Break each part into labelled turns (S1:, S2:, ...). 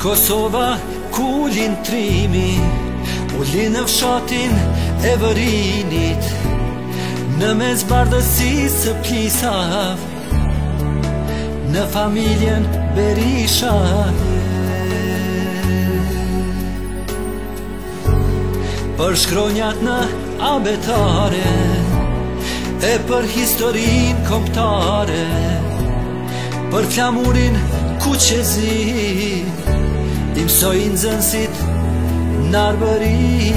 S1: Kosova ku lind trimi, u lind në fshatin e Vërinit, në mes bardhësisë së plisave, në familjen Berisha. Për shkronjat në abetare, e për historin kombëtare, për flamurin kuqezin, i mësojnë nxënësit në Arbëri.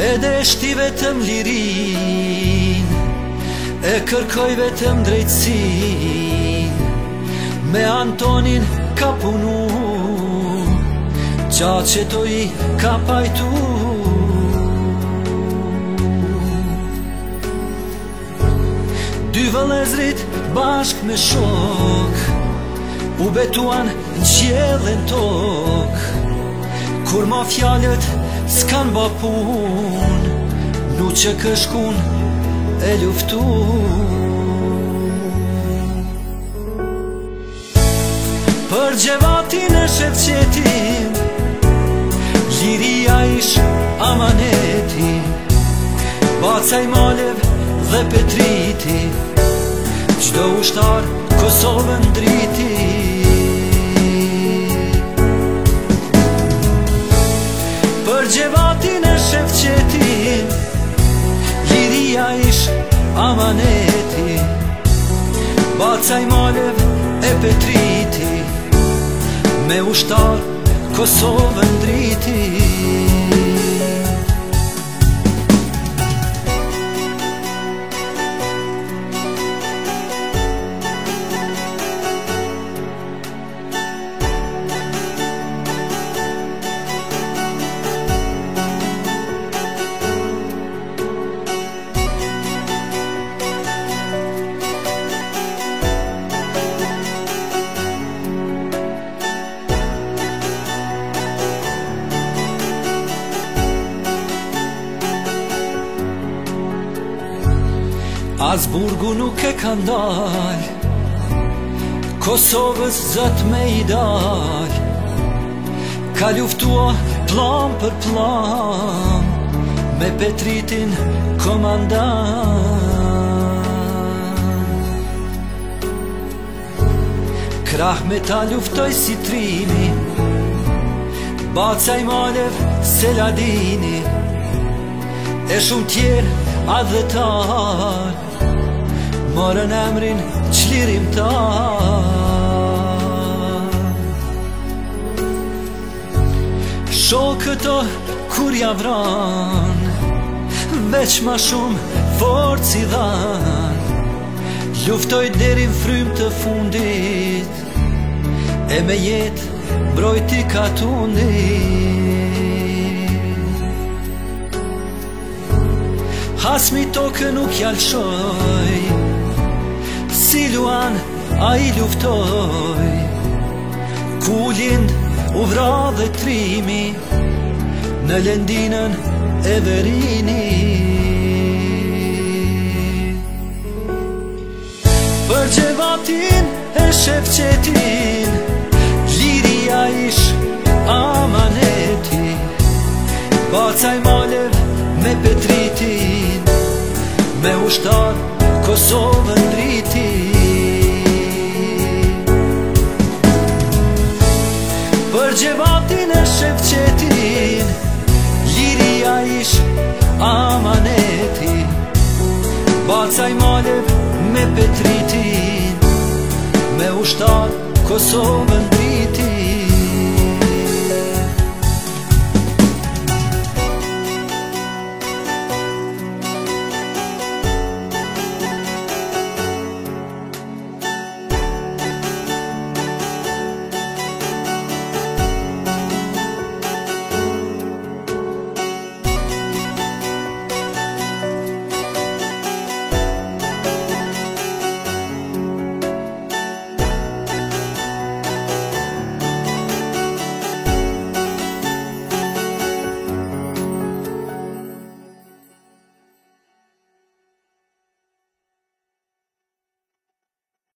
S1: Edhe shti vetëm lirin, e kërkoj vetëm drejtsin, me Antonin ka punu, qaqeto i ka pajtu. Dy vëllezrit bashk me shok, u betuan në qiell e në tok, kur ma fjalët s'kan ba pun, nu që këshkun e luftu. Për gjevatin e Shevqetin, liria ish amaneti, Bacaj Malev dhe Petriti, çdo ushtar Kosovën driti. Për gjevatin e Shevqetin, liria ish amaneti, Bacaj Malev e Petriti, me ushtar Kosovën driti. As burgu nuk e ka ndal, Kosovës zët me i dal, ka luftua plan për plan, me Petritin komandant. Krah me ta luftoj si trimi, Bacaj Malev Seladini, e shumë tjerë adhëtar, morën emrin çlirimtar. Shokët o kur javran, veç ma shumë forcë i dhan, luftoj deri në frymë të fundit, e me jetë mbrojti katundit. Hasmi tokë nuk jalshoj, si luan a i luftoj, ku lind u vra dhe trimi, në lendinën e Vërinit. Për gjevatin e Shevqetin, liria ish amaneti, Bacaj Malev me Petritin, me ushtar Kosovën driti. Për gjevatin e Shevqetin, liria ish amaneti, Bacaj Malev me Petritin, me ushtar Kosovën driti.